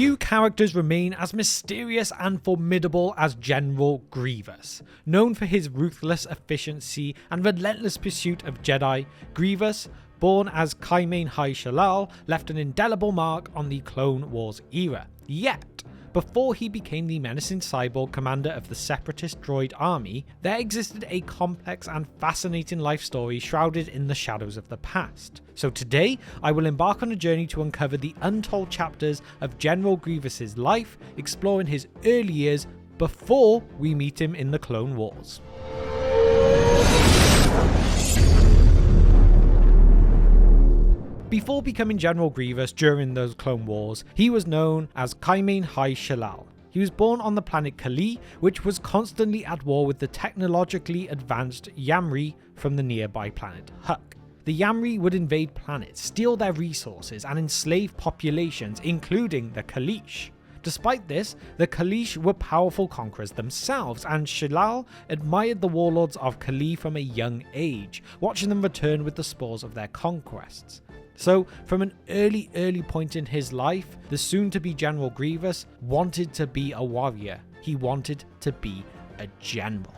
few characters remain as mysterious and formidable as General Grievous. Known for his ruthless efficiency and relentless pursuit of Jedi, Grievous, born as Kalee High Shalal, left an indelible mark on the Clone Wars era. Yet, before he became the menacing cyborg commander of the separatist droid army, there existed a complex and fascinating life story shrouded in the shadows of the past. So today, I will embark on a journey to uncover the untold chapters of General Grievous's life, exploring his early years before we meet him in the Clone Wars. Before becoming General Grievous during those Clone Wars, he was known as Kalee High Shalal. He was born on the planet Kalee, which was constantly at war with the technologically advanced Yamri from the nearby planet Huk. The Yamri would invade planets, steal their resources, and enslave populations, including the Kaleesh. Despite this, the Kaleesh were powerful conquerors themselves, and Shalal admired the warlords of Kalee from a young age, watching them return with the spoils of their conquests. So, from an early point in his life, the soon-to-be General Grievous wanted to be a warrior. He wanted to be a general.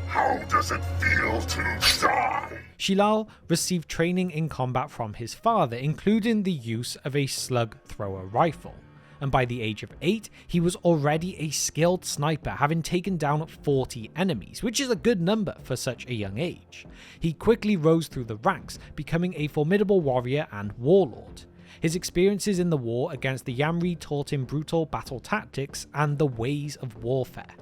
How does it feel to die? Shalal received training in combat from his father, including the use of a slug thrower rifle. And by the age of 8, he was already a skilled sniper, having taken down 40 enemies, which is a good number for such a young age. He quickly rose through the ranks, becoming a formidable warrior and warlord. His experiences in the war against the Yamri taught him brutal battle tactics and the ways of warfare.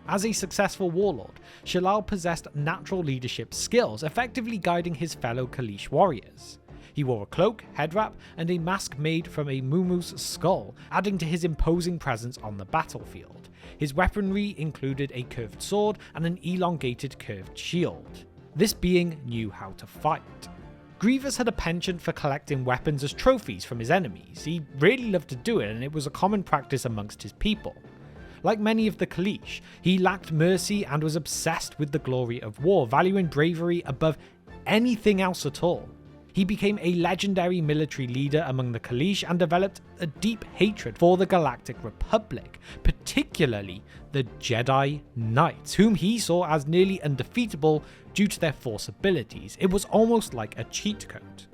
As a successful warlord, Shalal possessed natural leadership skills, effectively guiding his fellow Kaleesh warriors. He wore a cloak, head wrap, and a mask made from a Mumu's skull, adding to his imposing presence on the battlefield. His weaponry included a curved sword and an elongated curved shield. This being knew how to fight. Grievous had a penchant for collecting weapons as trophies from his enemies. He really loved to do it, and it was a common practice amongst his people. Like many of the Kaleesh, he lacked mercy and was obsessed with the glory of war, valuing bravery above anything else at all. He became a legendary military leader among the Kaleesh and developed a deep hatred for the Galactic Republic, particularly the Jedi Knights, whom he saw as nearly undefeatable due to their Force abilities. It was almost like a cheat code.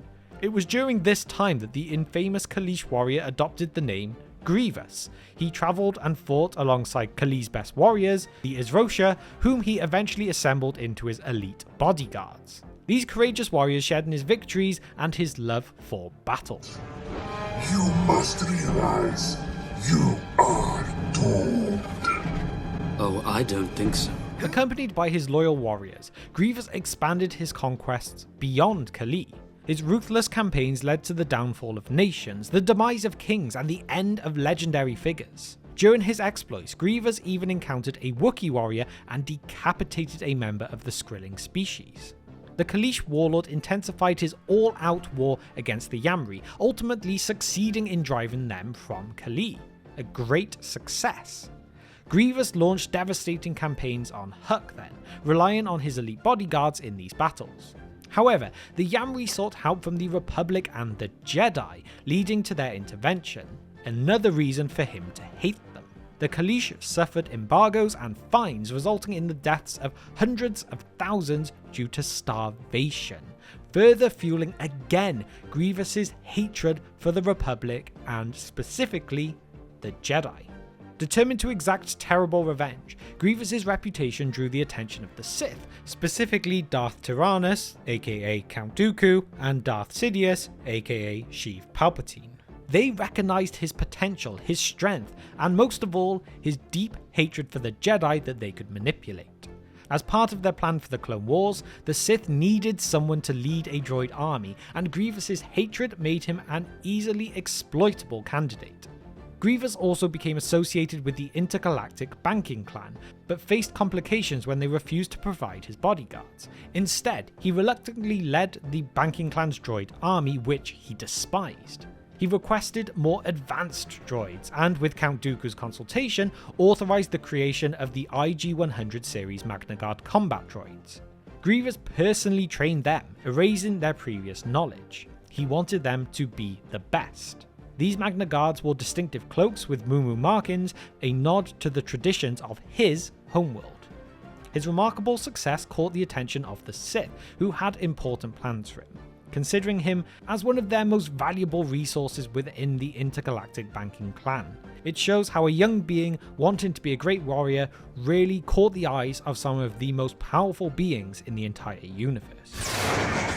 It was during this time that the infamous Kaleesh warrior adopted the name Grievous. He travelled and fought alongside Kalee's best warriors, the Izrosha, whom he eventually assembled into his elite bodyguards. These courageous warriors shared in his victories and his love for battle. You must realize you are doomed. Oh, I don't think so. Accompanied by his loyal warriors, Grievous expanded his conquests beyond Kalee. His ruthless campaigns led to the downfall of nations, the demise of kings, and the end of legendary figures. During his exploits, Grievous even encountered a Wookiee warrior and decapitated a member of the Skrilling species. The Kaleesh warlord intensified his all-out war against the Yamri, ultimately succeeding in driving them from Kalee. A great success. Grievous launched devastating campaigns on Huk then, relying on his elite bodyguards in these battles. However, the Yamri sought help from the Republic and the Jedi, leading to their intervention, another reason for him to hate them. The Kaleesh suffered embargoes and fines, resulting in the deaths of hundreds of thousands due to starvation, further fueling again Grievous's hatred for the Republic and specifically the Jedi. Determined to exact terrible revenge, Grievous's reputation drew the attention of the Sith, specifically Darth Tyrannus, aka Count Dooku, and Darth Sidious, aka Sheev Palpatine. They recognized his potential, his strength, and most of all, his deep hatred for the Jedi that they could manipulate. As part of their plan for the Clone Wars, the Sith needed someone to lead a droid army, and Grievous's hatred made him an easily exploitable candidate. Grievous also became associated with the intergalactic banking clan, but faced complications when they refused to provide his bodyguards. Instead, he reluctantly led the banking clan's droid army, which he despised. He requested more advanced droids, and with Count Dooku's consultation, authorized the creation of the IG-100 series Magna Guard combat droids. Grievous personally trained them, erasing their previous knowledge. He wanted them to be the best. These Magna Guards wore distinctive cloaks with Mumu markings, a nod to the traditions of his homeworld. His remarkable success caught the attention of the Sith, who had important plans for him, considering him as one of their most valuable resources within the intergalactic banking clan. It shows how a young being wanting to be a great warrior really caught the eyes of some of the most powerful beings in the entire universe.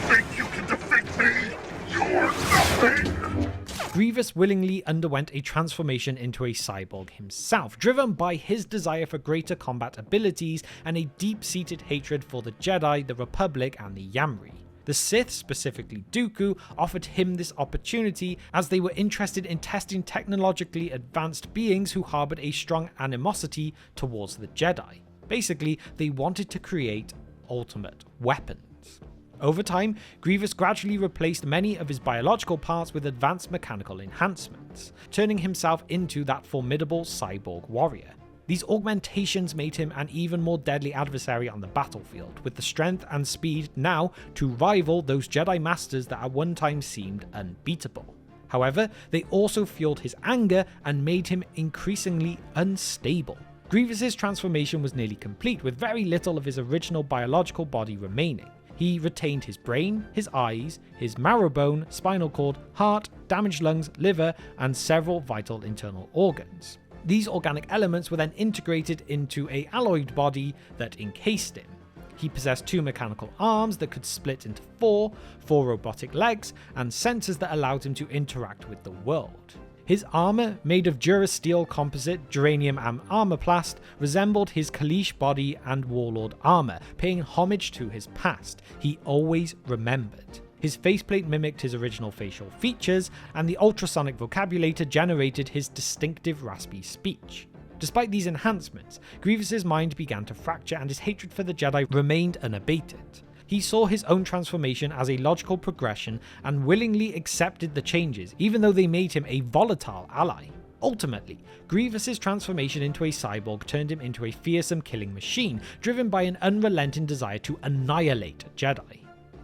Think you can defeat me? You're nothing! Grievous willingly underwent a transformation into a cyborg himself, driven by his desire for greater combat abilities and a deep-seated hatred for the Jedi, the Republic, and the Yamri. The Sith, specifically Dooku, offered him this opportunity as they were interested in testing technologically advanced beings who harbored a strong animosity towards the Jedi. Basically, they wanted to create ultimate weapons. Over time, Grievous gradually replaced many of his biological parts with advanced mechanical enhancements, turning himself into that formidable cyborg warrior. These augmentations made him an even more deadly adversary on the battlefield, with the strength and speed now to rival those Jedi Masters that at one time seemed unbeatable. However, they also fueled his anger and made him increasingly unstable. Grievous's transformation was nearly complete, with very little of his original biological body remaining. He retained his brain, his eyes, his marrow bone, spinal cord, heart, damaged lungs, liver, and several vital internal organs. These organic elements were then integrated into an alloyed body that encased him. He possessed 2 mechanical arms that could split into 4 robotic legs, and sensors that allowed him to interact with the world. His armor, made of Durasteel composite, geranium and armorplast, resembled his Kalee body and warlord armor, paying homage to his past. He always remembered. His faceplate mimicked his original facial features, and the ultrasonic vocabulator generated his distinctive raspy speech. Despite these enhancements, Grievous's mind began to fracture and his hatred for the Jedi remained unabated. He saw his own transformation as a logical progression and willingly accepted the changes, even though they made him a volatile ally. Ultimately, Grievous's transformation into a cyborg turned him into a fearsome killing machine, driven by an unrelenting desire to annihilate Jedi.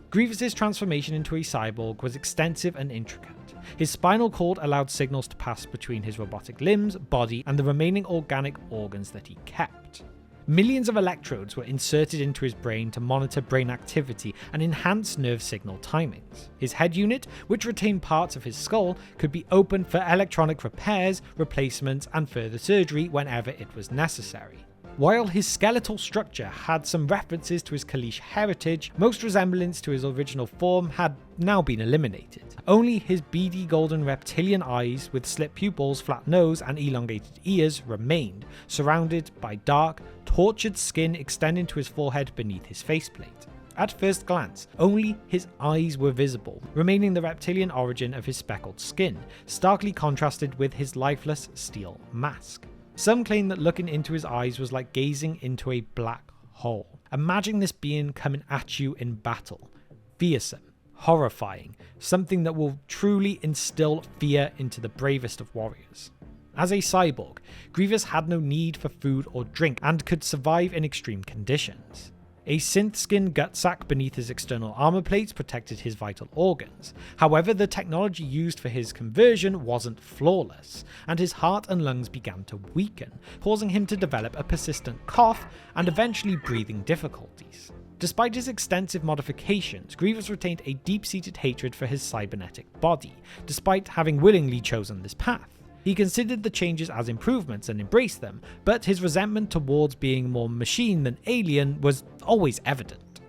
Grievous's transformation into a cyborg was extensive and intricate. His spinal cord allowed signals to pass between his robotic limbs, body, and the remaining organic organs that he kept. Millions of electrodes were inserted into his brain to monitor brain activity and enhance nerve signal timings. His head unit, which retained parts of his skull, could be opened for electronic repairs, replacements, and further surgery whenever it was necessary. While his skeletal structure had some references to his Kalee heritage, most resemblance to his original form had now been eliminated. Only his beady golden reptilian eyes with slit pupils, flat nose, and elongated ears remained, surrounded by dark, tortured skin extending to his forehead beneath his faceplate. At first glance, only his eyes were visible, remaining the reptilian origin of his speckled skin, starkly contrasted with his lifeless steel mask. Some claim that looking into his eyes was like gazing into a black hole. Imagine this being coming at you in battle. Fearsome, horrifying, something that will truly instill fear into the bravest of warriors. As a cyborg, Grievous had no need for food or drink and could survive in extreme conditions. A synth-skin gut sac beneath his external armor plates protected his vital organs. However, the technology used for his conversion wasn't flawless, and his heart and lungs began to weaken, causing him to develop a persistent cough and eventually breathing difficulties. Despite his extensive modifications, Grievous retained a deep-seated hatred for his cybernetic body, despite having willingly chosen this path. He considered the changes as improvements and embraced them, but his resentment towards being more machine than alien was always evident.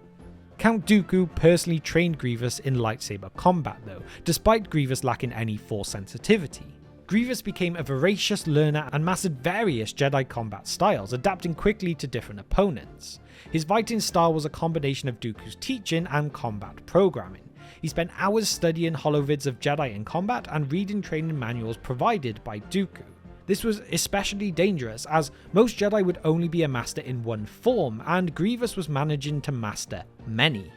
Count Dooku personally trained Grievous in lightsaber combat though, despite Grievous lacking any force sensitivity. Grievous became a voracious learner and mastered various Jedi combat styles, adapting quickly to different opponents. His fighting style was a combination of Dooku's teaching and combat programming. He spent hours studying holovids of Jedi in combat and reading training manuals provided by Dooku. This was especially dangerous as most Jedi would only be a master in one form, and Grievous was managing to master many.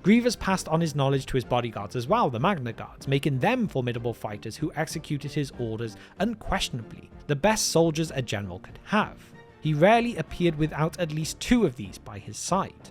Grievous passed on his knowledge to his bodyguards as well, the Magna Guards, making them formidable fighters who executed his orders unquestionably, the best soldiers a general could have. He rarely appeared without at least 2 of these by his side.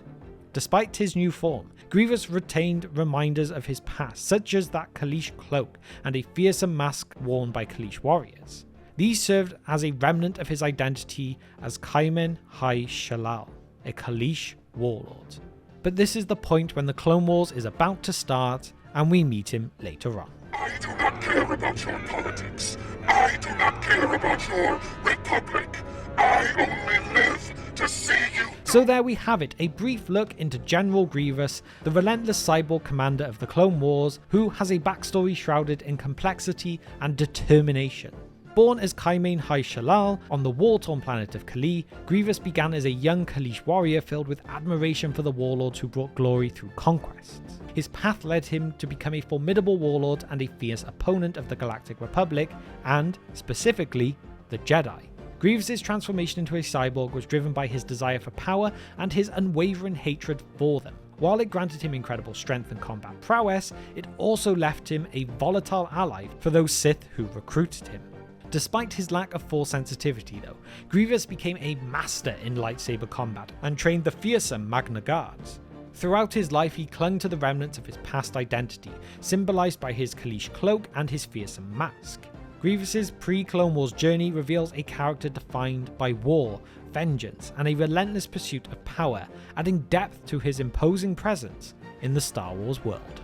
Despite his new form, Grievous retained reminders of his past, such as that Kaleesh cloak and a fearsome mask worn by Kaleesh warriors. These served as a remnant of his identity as Kamen Hai Shalal, a Kaleesh warlord. But this is the point when the Clone Wars is about to start, and we meet him later on. I do not care about your politics. I do not care about your republic. I only live to see you. So there we have it, a brief look into General Grievous, the relentless cyborg commander of the Clone Wars, who has a backstory shrouded in complexity and determination. Born as Kamen Hai Shalal on the war-torn planet of Kalee, Grievous began as a young Kaleesh warrior filled with admiration for the warlords who brought glory through conquests. His path led him to become a formidable warlord and a fierce opponent of the Galactic Republic, and, specifically, the Jedi. Grievous' transformation into a cyborg was driven by his desire for power and his unwavering hatred for them. While it granted him incredible strength and combat prowess, it also left him a volatile ally for those Sith who recruited him. Despite his lack of Force sensitivity though, Grievous became a master in lightsaber combat and trained the fearsome Magna Guards. Throughout his life he clung to the remnants of his past identity, symbolised by his Kaleesh cloak and his fearsome mask. Grievous' pre-Clone Wars journey reveals a character defined by war, vengeance, and a relentless pursuit of power, adding depth to his imposing presence in the Star Wars world.